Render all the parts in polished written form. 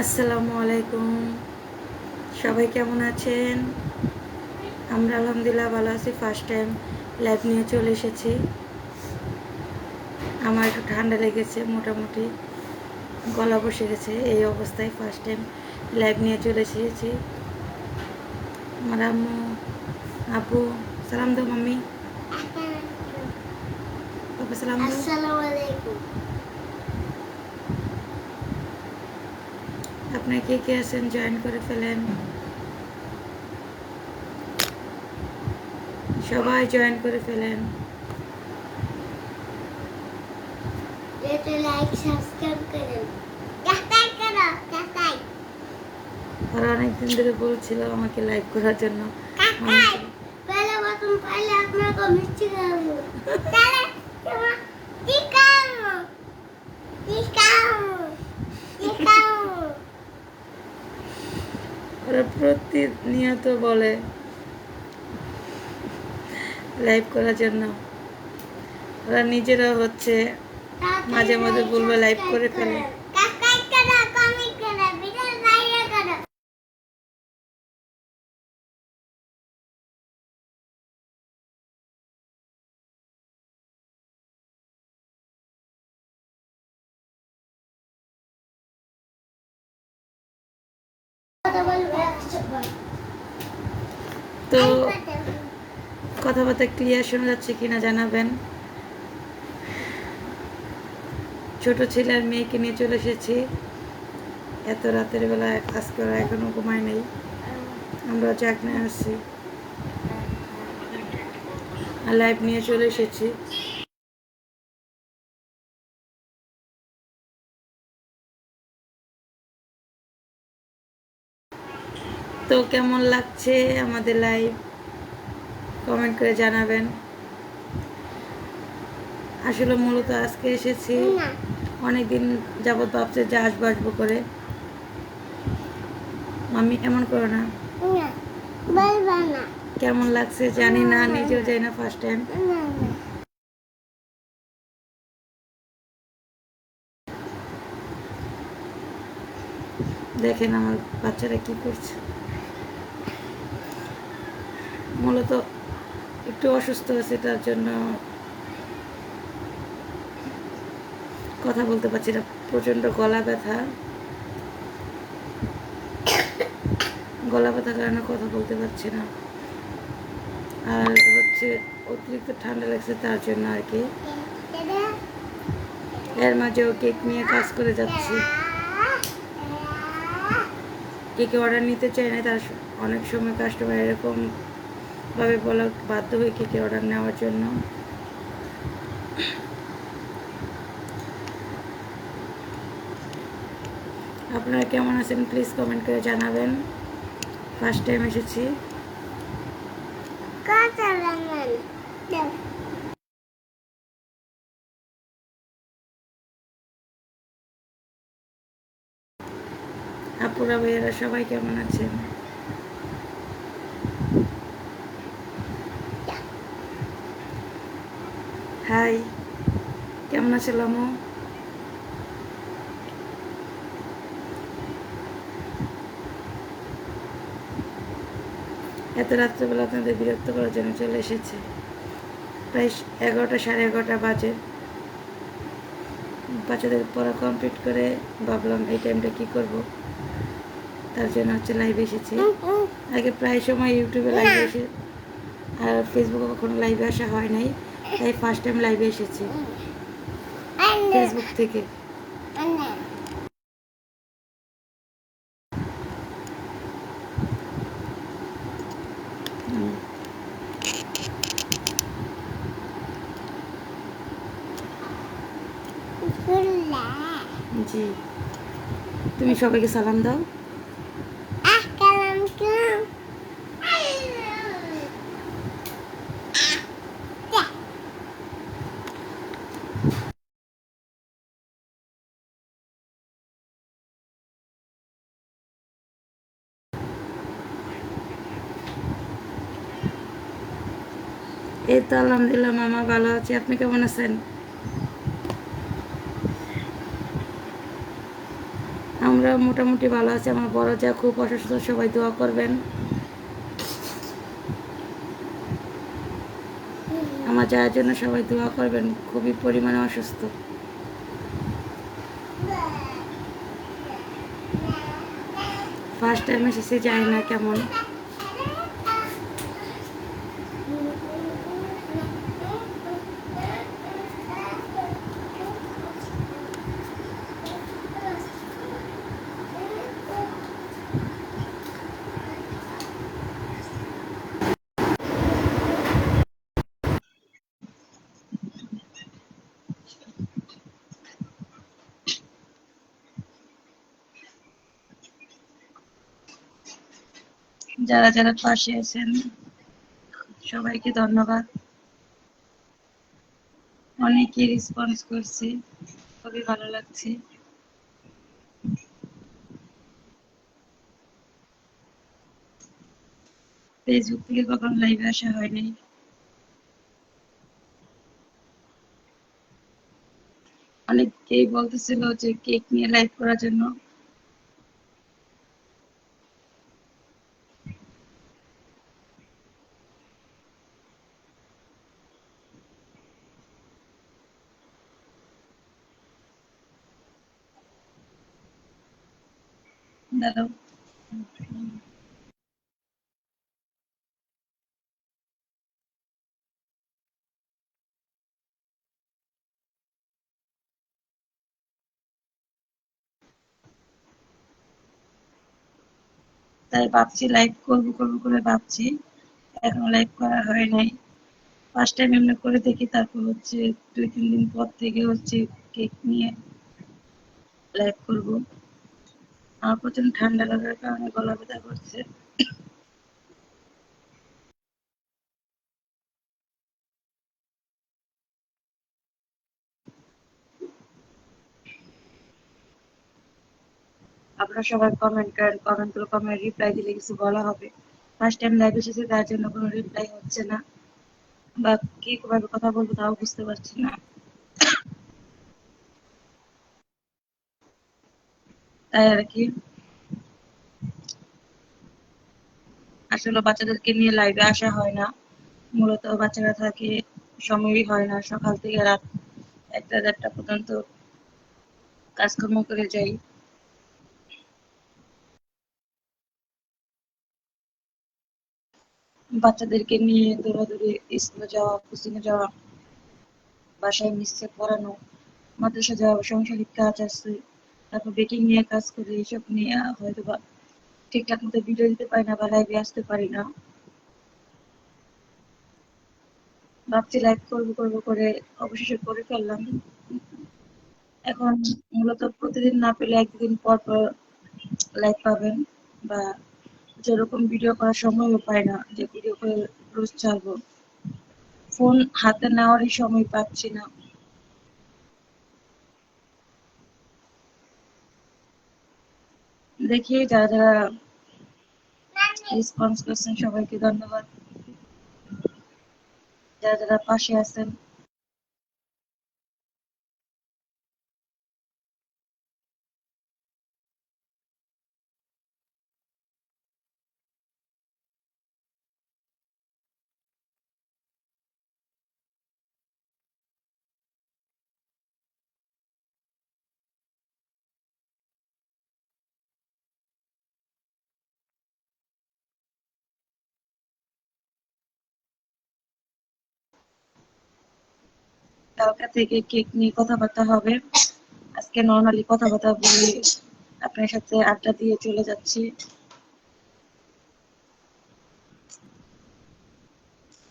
আসসালামু আলাইকুম। সবাই কেমন আছেন? আমরা আলহামদুলিল্লাহ ভালো আছি। ফার্স্ট টাইম লাইভ নিয়ে চলে এসেছি। আমার একটু ঠান্ডা লেগেছে, মোটামুটি গলা বসে গেছে। এই অবস্থায় ফার্স্ট টাইম লাইভ নিয়ে চলে এসেছি। আমার আম্মু, আব্বু সালাম দাও। মাম্মি, পাপা সালাম দাও। আসসালামু আলাইকুম। আপনারা কে কে আছেন জয়েন করে ফেলেন। সবাই জয়েন করে ফেলেন। এটা লাইক সাবস্ক্রাইব করেন। কাটাই করো, কাটাই। আর অনেকদিন ধরে বলছিল আমাকে লাইভ করার জন্য। কাটাই। পহলে বাতুম পহলে আপনাকে মিষ্টি খাবো। তাহলে তোমার কি খাবো? কি খাবো? কি খাবো? ওরা প্রতিনিয়ত বলে লাইভ করার জন্য। ওরা নিজেরা হচ্ছে মাঝে মাঝে বলবে লাইভ করে ফেলে। কাটাই করো, কমেন্ট করো, ভিডিও লাইক করো। কথা বলবো একবার। তো কথাবার্তা ক্লিয়ার শোনা যাচ্ছে কিনা জানাবেন। ছোট ছেলে আর মেয়েকে নিয়ে চলে এসেছি। এত রাতের বেলা আজকে ওরা এখনো ঘুমায় নেই, আমরা জাগনে আসছি আর লাইভ নিয়ে চলে এসেছি। তো কেমন লাগছে আমাদের লাইভ কমেন্ট করে জানাবেন। আসলে মূলত আজকে এসেছি, অনেকদিন যাবৎ ভাবছে যে আসবো আসবো করে। আমি এমন করো না। বলবো না। কেমন লাগছে জানি না, নিজেও যাই না, ফার্স্ট টাইম। দেখেন আমার বাচ্চারা কি করছে। মূলত একটু অসুস্থ আছে, তার জন্য কথা বলতে পারছি না। প্রচণ্ড গলা ব্যথা, গলা ব্যথার কারণে কথা বলতে পারছি না। আর হচ্ছে অতিরিক্ত ঠান্ডা লাগছে, তার জন্য আর কি। এর মাঝেও কেক নিয়ে কাজ করে যাচ্ছি। কেকে অর্ডার নিতে চাই না, তার অনেক সময় কাস্টমার এরকম ভাবে বলা বাধ্য হয়ে কেকে অর্ডার নেওয়ার জন্য। আপনারা কেমন আছেন প্লিজ কমেন্ট করে জানাবেন। ফার্স্ট টাইম এসেছি। আপুরা ভাইয়েরা সবাই কেমন আছেন? হাই, কেমন আছে লামু? এত রাত্রেবেলা আপনাদের বিরক্ত করার জন্য চলে এসেছে। প্রায় 11টা, সাড়ে 11টা বাজে। বাচ্চাদের পড়া কমপ্লিট করে ভাবলাম এই টাইমটা কি করব, তার জন্য হচ্ছে লাইভে এসেছি। আগে প্রায় সময় ইউটিউবে লাইভে এসে, আর ফেসবুকে কখনো লাইভে আসা হয় নাই, তাই ফার্স্ট টাইম লাইভে এসেছি ফেসবুক থেকে। জি, তুমি সবাইকে সালাম দাও। এই তো আলহামদুলিল্লাহ মামা ভালো আছি, আপনি কেমন আছেন? আমরা মোটামুটি ভালো আছি। আমার বড় যা খুব অসুস্থ, সবাই দোয়া করবেন। আমার যার জন্য সবাই দোয়া করবেন, খুবই পরিমাণে অসুস্থ। ফার্স্ট টাইম এসেছি, জানি না কেমন। যারা যারা পাশে আছেন সবাইকে ধন্যবাদ। অনেকেই রেসপন্স করছে, খুবই ভালো লাগছে। ফেসবুক থেকে কখনো লাইভে আসা হয়নি। অনেকেই বলতেছিল যে কেক নিয়ে লাইভ করার জন্য। দাঁড়াও, তাই ভাবছি লাইভ করবো করবো করে ভাবছি, এখন লাইভ করা হয় নাই। ফার্স্ট টাইম এমনি করে দেখি, তারপর হচ্ছে 2-3 দিন পর থেকে হচ্ছে কেক নিয়ে লাইভ করবো। আমার প্রচন্ড ঠান্ডা লাগার কারণে গলা ব্যথা করছে। আপনারা সবাই কমেন্ট করেন, কমেন্টগুলো কমেন্ট রিপ্লাই দিলে কিছু বলা হবে। ফার্স্ট টাইম লাইভ এসেছে, তার জন্য কোনো রিপ্লাই হচ্ছে না, বা কিভাবে কথা বলবো তাও বুঝতে পারছি না, তাই আর কি। আসলে বাচ্চাদেরকে নিয়ে লাইভে আসা হয় না, মূলত বাচ্চারা থাকে, সময়ই হয় না। সকাল থেকে রাত 1টা-1:30 পর্যন্ত কাজকর্ম করে যাই। বাচ্চাদেরকে নিয়ে দৌড়াদৌড়ি, স্কুলে যাওয়া, কোচিংয়ে যাওয়া, বাসায় মিশছে পড়ানো, মাদ্রাসা যাওয়া, সংসারিক কাজ আছে, তারপর বেকিং নিয়ে কাজ করি, এইসব নিয়ে হয়তো বা ঠিকঠাক মতো ভিডিও দিতে পারি না বা লাইভে আসতে পারি না। ভাবছি লাইভ করবো করবো করে অবশেষে করে ফেললাম। এখন মূলত প্রতিদিন না পেলে একদিন পর পর লাইভ পাবেন, বা যেরকম ভিডিও করার সময়ও পাই না যে ভিডিও করে রোজ ছাড়বো। ফোন হাতে নেওয়ারই সময় পাচ্ছি না। দেখি যারা যারা রেসপন্স করছেন সবাইকে ধন্যবাদ, যারা যারা পাশে আছেন। কালকা থেকে কেক নিয়ে কথাবার্তা হবে, আজকে নর্মালি কথাবার্তা বলে আপনার সাথে আড্ডা দিয়ে চলে যাচ্ছি।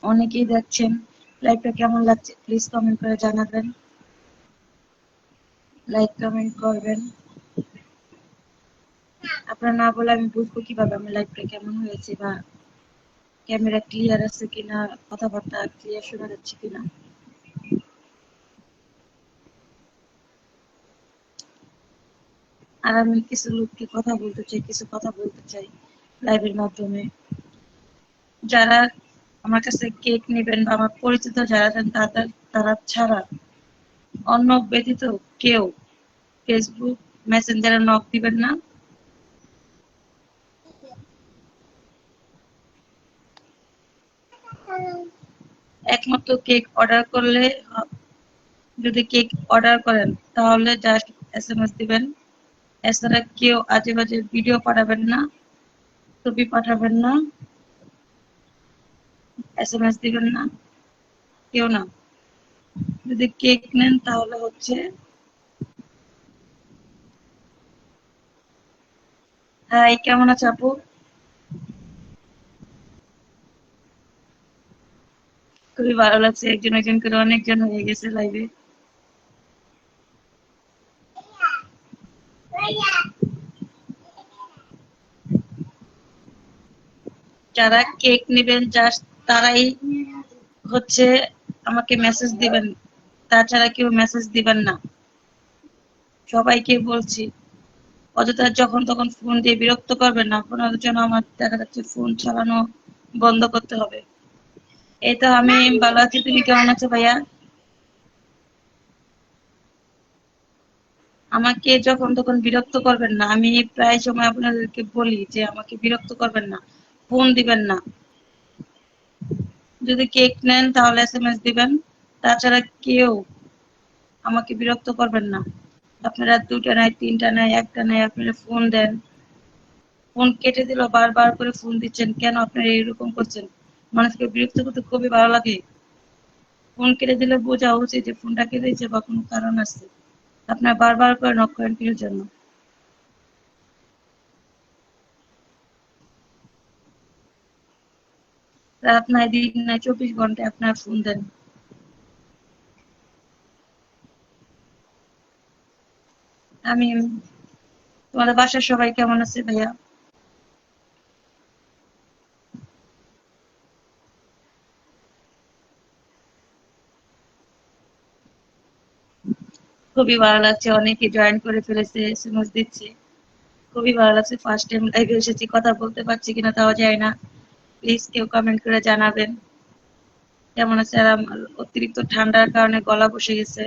অনেকেই দেখছেন, লাইভটা কেমন লাগছে প্লিজ কমেন্ট করে জানাবেন, লাইক কমেন্ট করবেন। আপনারা না বলে আমি বুঝবো কিভাবে আমার লাইভটা কেমন হয়েছে, বা ক্যামেরা ক্লিয়ার আছে কিনা, কথাবার্তা ক্লিয়ার শোনা যাচ্ছে কিনা। আর আমি কিছু লোককে কথা বলতে চাই, কিছু কথা বলতে চাই লাইভের মাধ্যমে। যারা আমার কাছে কেক নেবেন বা আমার পরিচিত যারা আছেন, তারা ছাড়া অন্য ব্যতীত কেউ ফেসবুক মেসেঞ্জারে নক দিবেন না। একমাত্র কেক অর্ডার করলে, যদি কেক অর্ডার করেন তাহলে জাস্ট এসএমএস দিবেন। এছাড়া কেউ আজে বাজে ভিডিও পাঠাবেন না, ছবি পাঠাবেন না, এসএমএস দিবেন না, কেউ না। যদি কেক নেন তাহলে হচ্ছে, হাই কেমন আছে আপু? খুবই ভালো লাগছে, একজন একজন করে অনেকজন হয়ে গেছে লাইভে। যারা কেক নেবেন জাস্ট তারাই হচ্ছে আমাকে মেসেজ দিবেন, তাছাড়া কেউ মেসেজ দিবেন না। সবাইকে বলছি, অযথা যখন তখন ফোন দিয়ে বিরক্ত করবেন না। আপনাদের জন্য আমার দেখা যাচ্ছে ফোন চালানো বন্ধ করতে হবে। এই তো আমি ভালো আছি, তুমি কেমন আছো ভাইয়া? আমাকে যখন তখন বিরক্ত করবেন না। আমি প্রায় সময় আপনাদেরকে বলি যে আমাকে বিরক্ত করবেন না, ফোন দিবেন না। যদি কেক নেন তাহলে এসএমএস দিবেন, তাছাড়া কেউ আমাকে বিরক্ত করবেন না। আপনারা দুটা নাই, তিনটা নাই, একটা নাই, আপনারা ফোন দেন, ফোন কেটে দিল, বারবার করে ফোন দিচ্ছেন কেন? আপনারা এরকম করছেন, মানুষকে বিরক্ত করতে খুবই ভালো লাগে। ফোন কেটে দিলে বোঝা উচিত যে ফোনটা কেটেছে বা কোনো কারণ আছে। আপনারা বারবার করে নক করেন কিসের জন্য? রাত নাই, দিন নাই, 24 ঘন্টায় আপনারা ফোন দেন। আমি, তোমাদের বাসার সবাই কেমন আছে ভাইয়া? খুবই ভালো লাগছে, অনেকে জয়েন করে ফেলেছে, এসএমএস দিচ্ছে। খুবই ভালো লাগছে, ফার্স্ট টাইম লাইভে এসেছি, কথা বলতে পারছি কিনা তাও যায় না। প্লিজ কেউ কমেন্ট করে জানাবেন কেমন আছে। আর আমার অতিরিক্ত ঠান্ডার কারণে গলা বসে গেছে,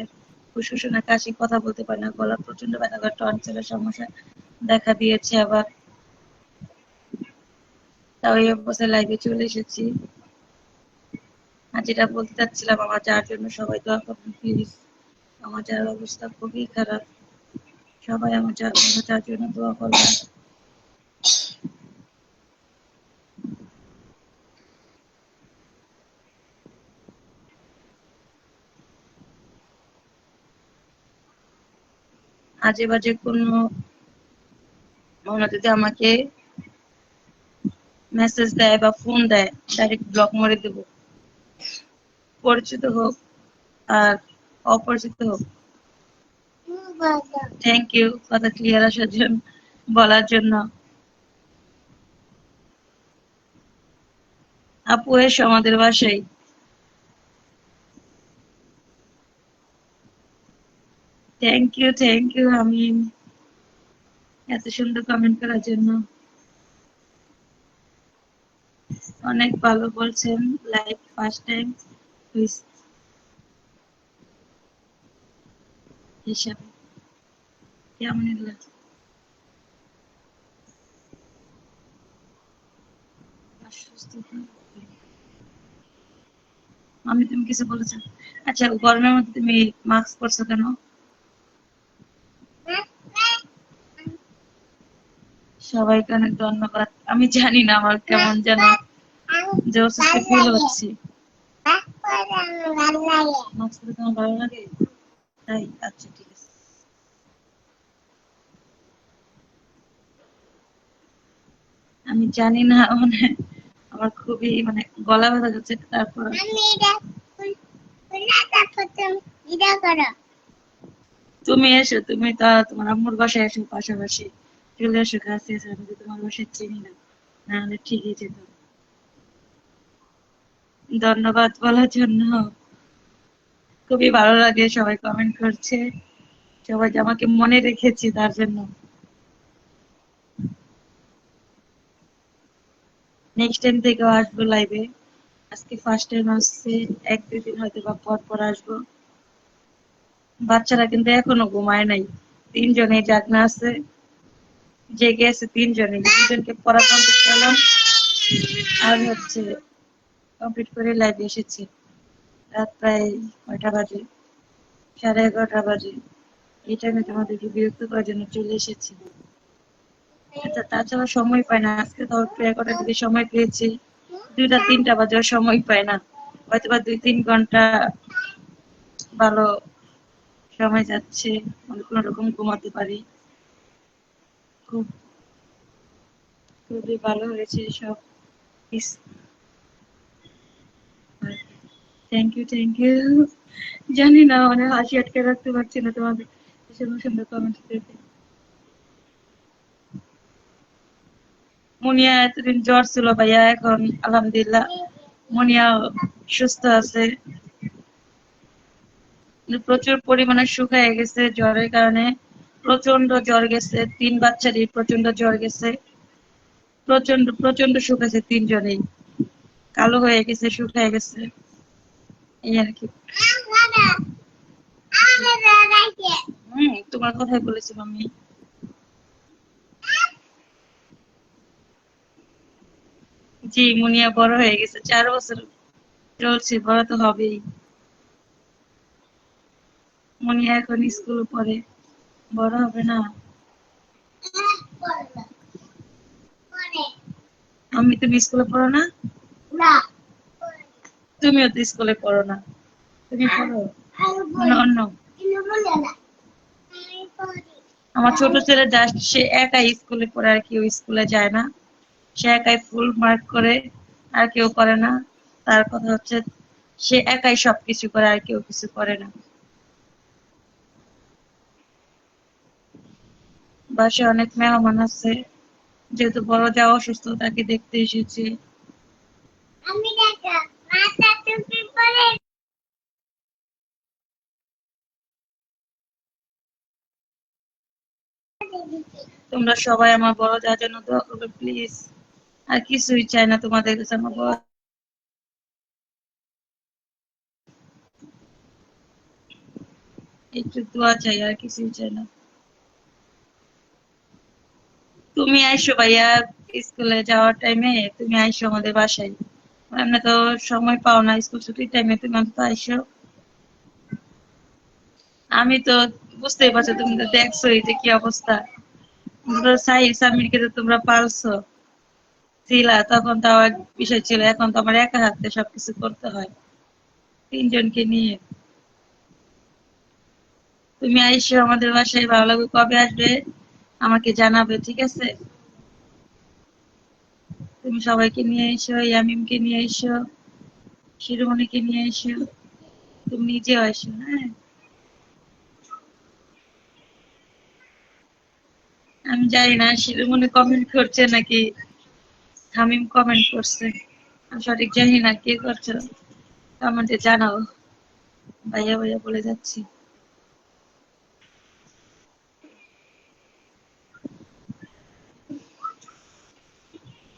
ফুসফুসে কাশি, কথা বলতে পারি না, গলা প্রচন্ড ব্যথা করে, টনসিলের সমস্যা দেখা দিয়েছে আবার। তাও এই অবস্থায় লাইভে চলে এসেছি। আর যেটা বলতে চাচ্ছিলাম, আমার যার জন্য সবাই দোয়া করবেন প্লিজ। আমার যার অবস্থা খুবই খারাপ, সবাই আমার যার জন্য দোয়া করবেন। আজে বাজে কোনো যদি আমাকে মেসেজ দেয় বা ফোন দেয়, ডাইরেক্ট ব্লক মেরে দেবো, পরিচিত হোক আর অপরিচিত হোক। থ্যাংক ইউ কথা ক্লিয়ার আসার জন্য, বলার জন্য। আপু এসো আমাদের বাসায়। Thank you, thank you. আমি এত সুন্দর কমেন্ট করার জন্য। অনেক ভালো বলছেন, লাইভ ফার্স্ট টাইম হিসাবে কেমন লাগছে? আমি, তুমি কিছু বলেছো? আচ্ছা, গরমের মধ্যে তুমি মাস্ক পরছো কেন? সবাইকে অনেক ধন্যবাদ। আমি জানি না, আমার কেমন যেন যে অসুস্থ ফিল হচ্ছে। মাস্ক পরে তোমার ভালো লাগে? তাই, আচ্ছা ঠিক আছে। আমি জানি না, মানে আমার খুবই মানে গলা ব্যথা যাচ্ছে, তারপর তুমি এসো, তুমি তা তোমার আম্মুর বাসায় এসো, পাশাপাশি চলে এসো, কাছে এসে। আমি তো তোমার বাসায় চিনি না, নাহলে ঠিকই যেত। ধন্যবাদ বলার জন্য। খুবই ভালো লাগে, সবাই কমেন্ট করছে, সবাই যে আমাকে মনে রেখেছে তার জন্য। নেক্সট টাইম থেকেও আসবো লাইভে। আজকে ফার্স্ট টাইম আসছে, এক দুই দিন হয়তো বা পর পর আসবো। বাচ্চারা কিন্তু এখনো ঘুমায় নাই, তিনজনে জাগনা আছে, জেগে আছে তিনজনে, দুজনকে পড়া কমপ্লিট করলাম আর হচ্ছে কমপ্লিট করে লাইভে এসেছি। রাত প্রায় 9টা বাজে, 11:30 বাজে। এই টাইমে তোমাদেরকে বিরক্ত করার জন্য চলে এসেছি। আচ্ছা, তাছাড়া সময় পাই না। আজকে তো একটু 11টার দিকে সময় পেয়েছি, 2টা 3টা বাজে সময় পাই না। হয়তো বা 2-3 ঘন্টা ভালো সময় যাচ্ছে, মানে কোনো রকম ঘুমাতে পারি। খুব খুবই ভালো হয়েছে সব। Thank you. জানি না, মানে হাসি আটকে রাখতে পারছি না তোমাদের সুন্দর সুন্দর কমেন্ট দেখে। মুনিয়া এতদিন জ্বর ছিল ভাইয়া, এখন আলহামদুলিল্লাহ মুনিয়া সুস্থ আছে। প্রচুর পরিমাণে শুকায় গেছে জ্বরের কারণে, প্রচন্ড জ্বর গেছে, 3 বাচ্চারই প্রচন্ড জ্বর গেছে, প্রচন্ড প্রচন্ড শুকাছে, তিনজনেই কালো হয়ে গেছে, শুকায় গেছে, এই আর কি। তোমার কথাই বলেছিলাম আমি। জি, মুনিয়া বড় হয়ে গেছে, 4 বছর চলছে, বড় তো হবেই। মুনিয়া এখন স্কুল পড়ে, বড় হবে না? আমি, তুমি স্কুলে পড়ো না? তুমিও তো স্কুলে পড়ো না, তুমি পড়ো না অন্য? আমার ছোট ছেলে জাস্ট সে একাই স্কুলে পড়ে, আর কেউ স্কুলে যায় না। সে একাই ফুল মার্ক করে, আর কেউ করে না। তার কথা হচ্ছে সে একাই সবকিছু করে, আর কেউ কিছু করে না। বাসায় অনেক মেহমান আছে, যেহেতু বড় যা অসুস্থ, তাকে দেখতে এসেছি। তোমরা সবাই আমার বড় যার জন্য দোয়া করবে প্লিজ। আর কিছুই চাই না তোমাদের কাছে, আমার বড় একটু দোয়া চাই, আর কিছুই চাই না। তুমি আইসো ভাইয়া, স্কুলে যাওয়ার টাইমে তুমি আইসো আমাদের বাসায়। এমনি তো সময় পাও না, স্কুল ছুটির টাইমে তুমি অন্তত আইসো। আমি তো বুঝতেই পারছো, তুমি তো দেখছোই যে কি অবস্থা। সাহির সামিরকে তো তোমরা পালছো, ছিলা তখন তো এক বিষয় ছিল, এখন তো আমার একা হাতে সবকিছু করতে হয় তিনজনকে নিয়ে। তুমি আইসো আমাদের বাসায়, ভালো লাগবে। কবে আসবে আমাকে জানাবে, ঠিক আছে? তুমি সবাইকে নিয়ে এসো, ইয়ামিমকে নিয়ে এসো, শিরোমণিকে নিয়ে এসো, তুমি নিজেও আসো, হ্যাঁ? আমি জানি না শিরোমণি কমেন্ট করছে নাকি হামিম কমেন্ট করছে, আমি সঠিক জানি না কে করছে। কমেন্টে জানাও, ভাইয়া ভাইয়া বলে যাচ্ছি।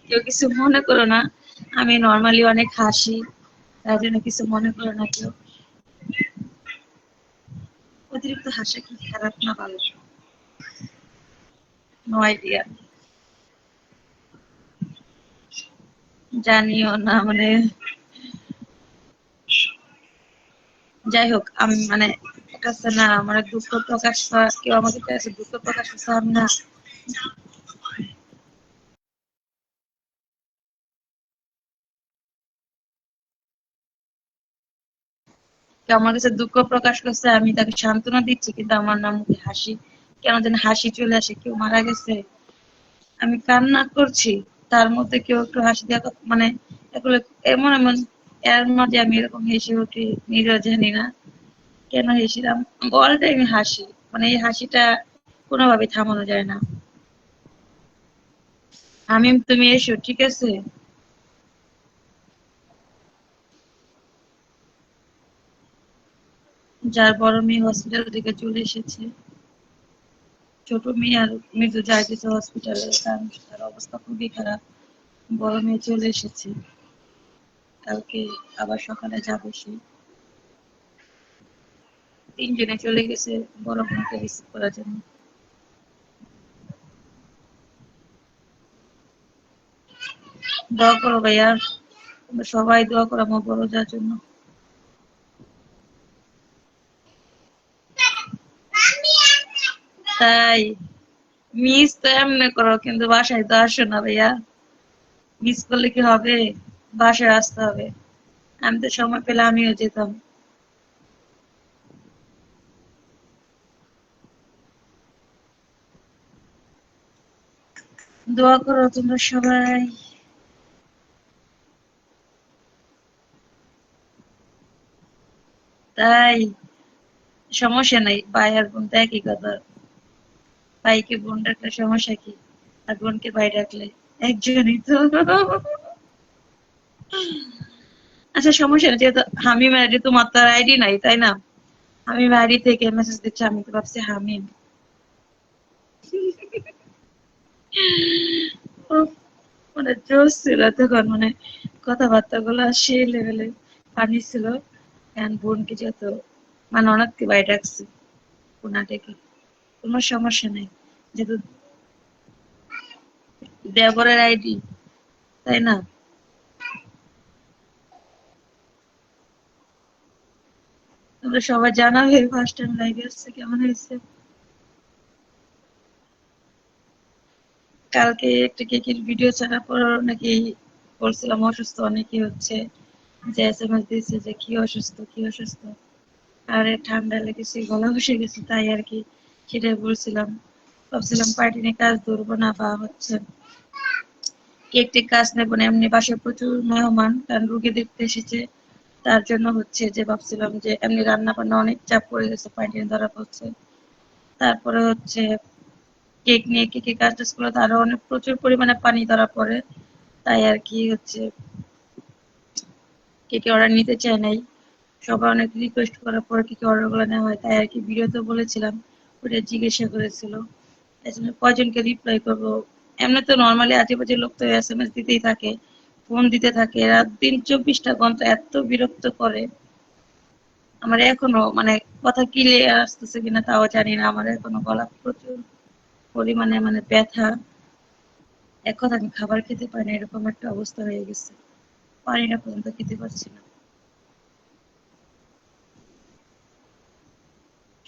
কেউ কিছু মনে করো না, আমি নর্মালি অনেক হাসি, তার জন্য কিছু মনে করো না কেউ। অতিরিক্ত হাসা কি খারাপ না ভালো? নো আইডিয়া, জানিও না, মানে যাই হোক, আমি মানে কাছে না, আমার দুঃখ প্রকাশ করা, কেউ আমাকে কাছে দুঃখ প্রকাশ করছে আমি না। কেউ আমার কাছে দুঃখ প্রকাশ করছে, আমি তাকে সান্ত্বনা দিচ্ছি, কিন্তু আমার না মুখে হাসি, কেন যেন হাসি চলে আসে। কেউ মারা গেছে, আমি কান্না করছি, তার মধ্যে কেউ একটু হাসি দেওয়া, মানে এগুলো এমন এমন, এর মাঝে আমি এরকম হেসে উঠি, নিজেও জানি না কেন হেসিলাম। অল টাইম হাসি, মানে এই হাসিটা কোনোভাবে থামানো যায় না। আমি, তুমি এসো, ঠিক আছে? যার বড় মেয়ে হসপিটাল থেকে চলে এসেছে, ছোট মেয়ে আর মৃদু যায় গেছে হসপিটালে, কারণ তার অবস্থা খুবই খারাপ। বড় মেয়ে চলে এসেছে, কালকে আবার সকালে যাবে সে। তিনজনে চলে গেছে বড় বোনকে রিসিভ করার জন্য। দোয়া করো ভাইয়া, তোমরা সবাই দোয়া করো আমার বড় যার জন্য। তাই মিস তো এমনি করো, কিন্তু বাসায় তো আসো না ভাইয়া। মিস করলে কি হবে, বাসায় আসতে হবে। আমি তো সময় পেলে আমিও যেতাম। দোয়া করো তোমরা সবাই। তাই সমস্যা নাই, ভাই আর বোন তো একই কথা। ভাইকে বোন ডাকলে সমস্যা কি, আর বোনকে ভাই ডাকলে একজনই তো। আচ্ছা সমস্যা নেই, যেহেতু হামিম আইডি, তোমার তো আইডি নাই তাই না? হামিম আইডি থেকে মেসেজ দিচ্ছে, আমি তো ভাবছি হামিম। উফ, মানে জোশ ছিল তখন, মানে কথাবার্তা গুলো সেই লেভেলে পানি ছিল। কারণ বোনকে যত মানে অনেককে ভাই ডাকছে, কোনা ডেকে কোনো সমস্যা নেই, যেহেতু দেবরের আইডি, তাই না? তোমরা সবাই জানাবে ফার্স্ট টাইম লাইভে আসছে কেমন হয়েছে। কালকে একটা কেকের ভিডিও ছাড়ার পর নাকি বলছিলাম অসুস্থ অনেকে হচ্ছে, যে এসএমএস দিয়েছে যে কি অসুস্থ কি অসুস্থ, আরে ঠান্ডা লেগেছে গলা বসে গেছে তাই আর কি, সেটাই বলছিলাম। ভাবছিলাম পার্টি নিয়ে কাজ ধরবো না, বা হচ্ছে কেক টেক কাজ নেবো না, এমনি বাসায় প্রচুর মেহমান, কারণ রুগী দেখতে এসেছে। তার জন্য হচ্ছে যে ভাবছিলাম যে এমনি রান্না বান্না অনেক চাপ পড়ে গেছে, পার্টি নিয়ে ধরা পড়ছে। তারপরে হচ্ছে কেক নিয়ে কেকের কাজ টাজ করলে তো আরো অনেক প্রচুর পরিমাণে পানি ধরা পড়ে, তাই আর কি হচ্ছে কেকের অর্ডার নিতে চাই নাই। সবাই অনেক রিকোয়েস্ট করার পর কেকের অর্ডার গুলো নেওয়া হয়, তাই আর কি ভিডিওতে বলেছিলাম, ওটা জিজ্ঞাসা করেছিল এই জন্য কয়জনকে রিপ্লাই করবো। এমনি তো নর্মালি আজেবাজে লোক তো এসএমএস দিতেই থাকে, ফোন দিতে থাকে, রাত দিন 24টা ঘন্টা, এত বিরক্ত করে। আমার এখনো মানে কথা ক্লিয়ার আসতেছে কিনা তাও জানি না, আমার এখনো গলা প্রচুর পরিমাণে মানে ব্যথা। এক কথা আমি খাবার খেতে পারি না, এরকম একটা অবস্থা হয়ে গেছে, পানিটা পর্যন্ত খেতে পারছি না।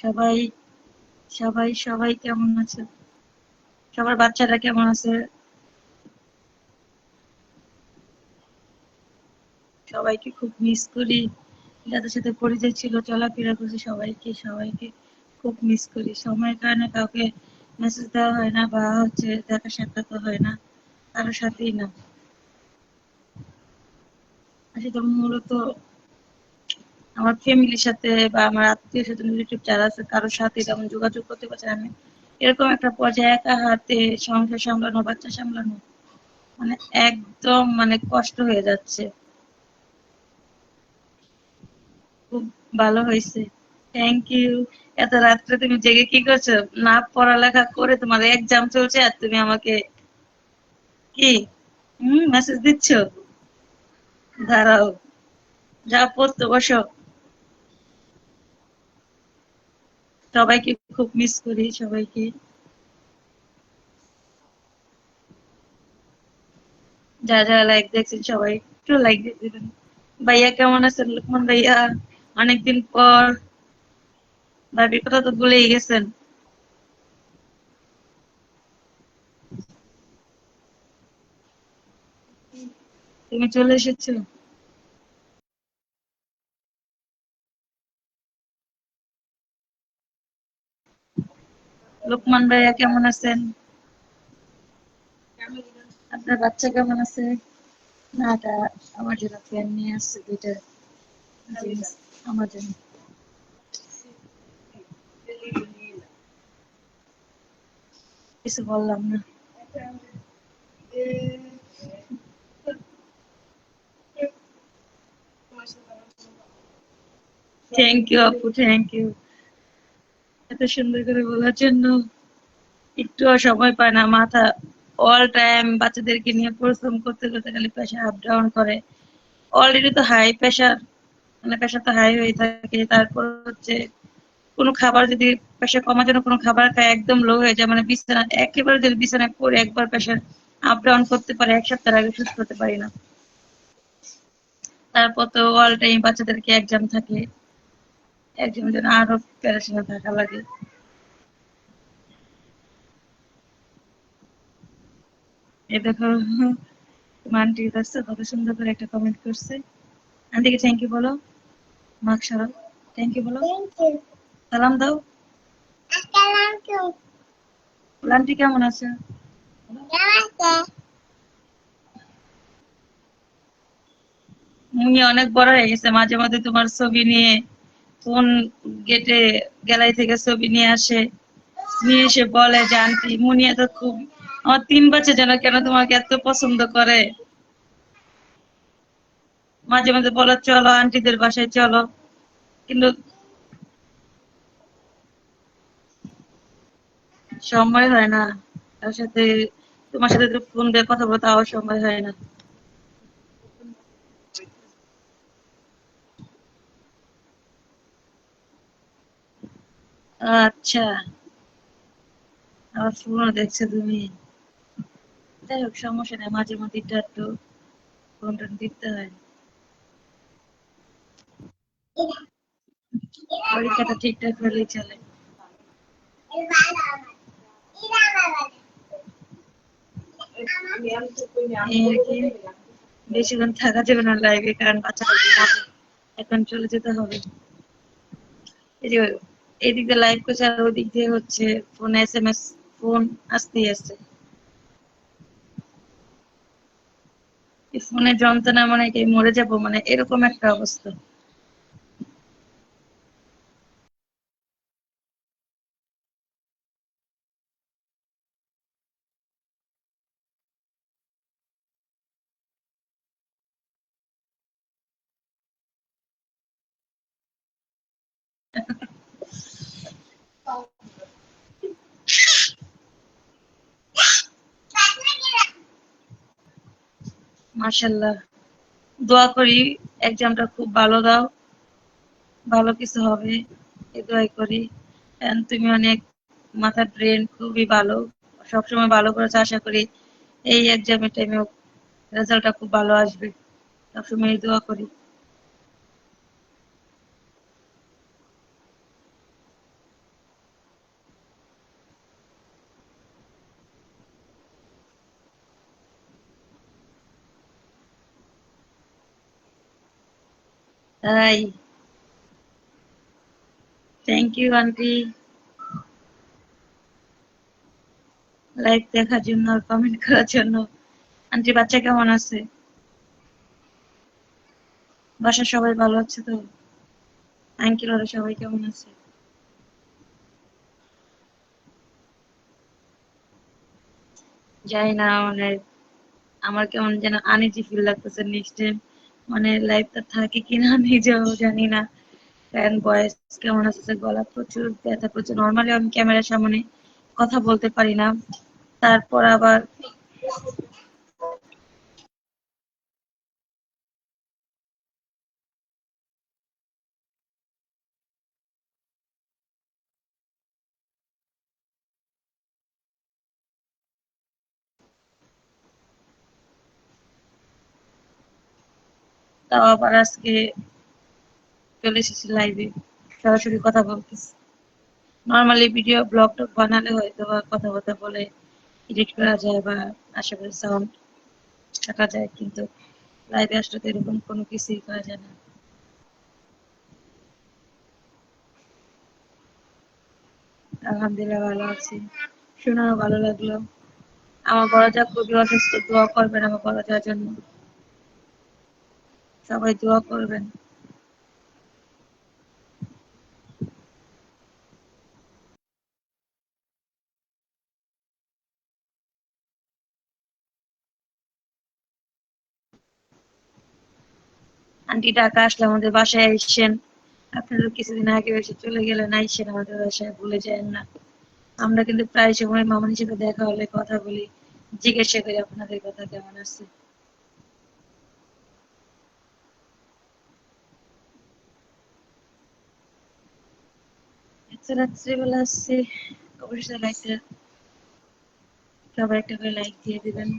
সবাই সবাই সবাই কেমন আছে, সবার বাচ্চারা কেমন আছে? সবাইকে খুব মিস করি, যাদের সাথে পরিচয় ছিল চলাফেরা করছি সবাইকে সবাইকে খুব মিস করি। সময়ের কারণে কাউকে মেসেজ দেওয়া হয় না, বা হচ্ছে দেখা সাক্ষাৎ হয় না কারোর সাথেই না। আসলে মূলত আমার ফ্যামিলির সাথে বা আমার আত্মীয় স্বজন রিলেটিভ যারা আছে কারোর সাথে তেমন যোগাযোগ করতে পারছি না। আমি এরকম একটা পর্যায়ে একা হাতে সংসার সামলানো, বাচ্চা সামলানো, মানে একদম মানে কষ্ট হয়ে যাচ্ছে। খুব ভালো হয়েছে, থ্যাংক ইউ। এত রাত্রে তুমি জেগে কি করছো? না পড়ালেখা করে তোমার এক্সাম চলছে আর তুমি আমাকে কি মেসেজ দিচ্ছ? দাঁড়াও, যা পড়তে বসো। সবাইকে খুব মিস করি সবাইকে। যারা যারা লাইক দেখছেন সবাই একটু লাইক দিয়ে দিবেন। ভাইয়া কেমন আছেন লুকমান ভাইয়া? অনেকদিন পর, ভাবির কথা তো ভুলেই গেছেন। তুমি চলে এসেছো। লুকমান ভাইয়া কেমন আছেন? আপনার বাচ্চা কেমন আছে? না এটা আমার জন্য ফ্যান নিয়ে আসছে দুইটা জিনিস, আমার জন্য। কিছু বললাম না। থ্যাংক ইউ আপু, থ্যাংক ইউ এত সুন্দর করে বলার জন্য। একটু সময় পায় না, মাথা অল টাইম বাচ্চাদেরকে নিয়ে পরিশ্রম করতে করতে খালি প্রেশার আপ ডাউন করে। অলরেডি তো হাই প্রেশার, মানে প্রেশার তো হাই হয়ে থাকে, তারপর হচ্ছে কোনো খাবার যদি প্রেশার কমার জন্য কোনো খাবার খায় একদম লো হয়ে যায়, মানে বিছানা একেবারে যদি বিছানায় পড়ে একবার প্রেশার আপ ডাউন করতে পারে, এক সপ্তাহ আগে সুস্থ হতে পারি না। তারপর তো অল টাইম বাচ্চাদেরকে এক্সাম থাকে, এক্সামের জন্য আরো প্যারাশনে থাকা লাগে। এ দেখো তোমার আন্টি কাছে কত সুন্দর করে একটা কমেন্ট করছে। আন্টিকে থ্যাংক ইউ বলো, মাক সরাও, থ্যাংক ইউ বলো, Thank you. সালাম দাও। Assalamualaikum. আন্টি কেমন আছে? Namaste. মুনি অনেক বড় হয়ে গেছে, মাঝে মাঝে তোমার ছবি নিয়ে ফোন গেটে গ্যালারি থেকে ছবি নিয়ে আসে, নিয়ে এসে বলে যে আন্টি মুনিয়া তো খুব, আমার 3 বছর যেন কেন তোমাকে এত পছন্দ করে। মাঝে মাঝে বলো চলো আন্টিদের বাসায় চলো, কিন্তু সময় হয় না। তার সাথে তোমার সাথে তো ফোন দিয়ে কথা বলতে তাও সময় হয় না। আচ্ছা, আবার ফোনও দেখছো তুমি? যাই হোক সমস্যা নেই, মাঝে মধ্যে একটু ফোন টোন দেখতে হয়। পরীক্ষাটা ঠিকঠাক হলেই চলে। এই আর কি, বেশিক্ষণ থাকা যাবে না লাইভে, কারণ বাচ্চাটা ঘুমাবে। এখন চলে যেতে হবে। এই যে এদিক দিয়ে লাইভ করছে আর ওদিক দিয়ে হচ্ছে ফোন SMS, ফোন আসতেই আছে। এই ফোনের যন্ত্রণা মানে কি মরে যাবো, মানে এরকম একটা অবস্থা। মাশাআল্লাহ, দোয়া করি এক্সামটা খুব ভালো দাও, ভালো কিছু হবে এই দোয়াই করি। And তুমি অনেক মাথার ব্রেন খুবই ভালো, সবসময় ভালো করেছো, আশা করি এই এক্সামের টাইমেও রেজাল্টটা খুব ভালো আসবে, সবসময় এই দোয়া করি। তাই, থ্যাংক ইউ আন্টি লাইভ দেখার জন্য আর কমেন্ট করার জন্য। আন্টি বাচ্চা কেমন আছে? বাসার সবাই ভালো আছে তো? আঙ্কেল ওরা সবাই কেমন আছে? জানি না, মানে আমার কেমন যেন আনইজি ফিল লাগতেছে নেক্সট টাইম, মানে লাইফটা থাকে কিনা নিজেও জানি না। কারণ ভয়েস কেমন আছে, গলা প্রচুর ব্যথা করছে। নর্মালি আমি ক্যামেরার সামনে কথা বলতে পারি না, তারপর আবার তাও আবার আজকে চলে এসেছি লাইভে, সরাসরি কথা বলতেছি। নর্মালি ভিডিও ব্লগ টক বানালে হয়তো বা কথা বলতে বলে এডিট করা যায় বা আশেপাশে সাউন্ড থাকা যায়, কিন্তু লাইভে আসলে তো এরকম কোনো কিছুই করা যায় না। আলহামদুলিল্লাহ ভালো আছি, শোনাও ভালো লাগলো। আমার বড় যা খুবই অসুস্থ, দোয়া করবেন আমার বড় যার জন্য, সবাই দোয়া করবেন। আন্টি ঢাকা আসলে আমাদের বাসায় আইসেন, আপনারা কিছুদিন আগে এসে চলে গেলেন, আইসেন আমাদের বাসায়, ভুলে যায়েন না। আমরা কিন্তু প্রায় সময় মামনির সাথে দেখা হলে কথা বলি, জিজ্ঞাসা করি আপনাদের কথা কেমন আছে। এত রাত্রিবেলা আসছি, অবশ্যই লাইটটা সবাই একটা করে লাইক দিয়ে দিবেন।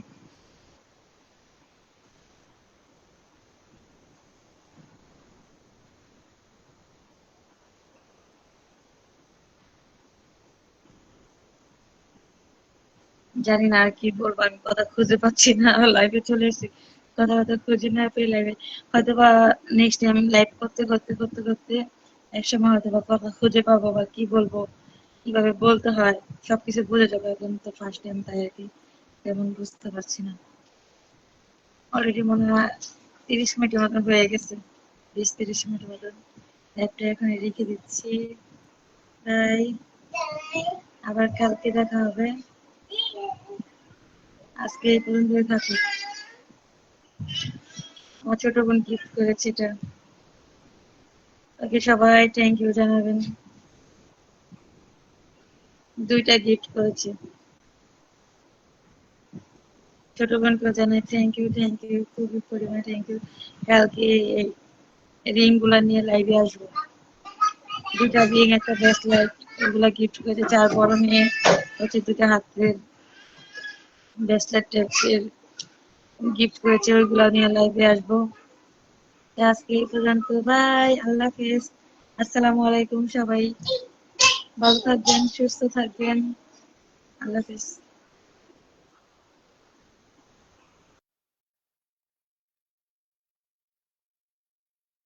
জানি না আর কি বলবো, আমি কথা খুঁজে পাচ্ছি না, লাইভে চলে এসেছি, কথা কথা খুঁজে না পেয়ে লাইভে হয়তো বা নেক্সট টাইম লাইভ করতে করতে করতে করতে একসময় হয়তো বা কথা খুঁজে পাবো, বা কি বলবো, কিভাবে বলতে হয় সবকিছু বুঝে যাবো। এখন তো ফার্স্ট টাইম, তাই আর কি তেমন বুঝতে পারছি না। অলরেডি মনে হয় 30 মিনিটের মতন হয়ে গেছে, 20-30 মিনিট মতন। লাইভটা এখন রেখে দিচ্ছি, তাই আবার কালকে দেখা হবে। আজকে এই পর্যন্তই থাকুক। আমার ছোট বোন গিফট করেছে এটা, ওকে সবাই থ্যাংক ইউ জানাবেন। 2টা গিফট করেছে, ছোট বোনকে জানাই থ্যাংক ইউ, খুবই পরিমাণে থ্যাংক ইউ। কালকে রিং গুলা নিয়ে লাইভে আসবো, 2টা রিং, একটা ব্রেসলেট, এগুলা গিফট করেছে। 4 বড় মেয়ে হচ্ছে 2টা হাতের ব্রেসলেট টাইপের গিফট করেছে, ওইগুলা নিয়ে লাইভে আসবো। আজকে এই পর্যন্ত, বাই, আল্লাহ হাফেজ, আসসালামু আলাইকুম। সবাই ভালো থাকবেন, সুস্থ থাকবেন, আল্লাহ হাফেজ।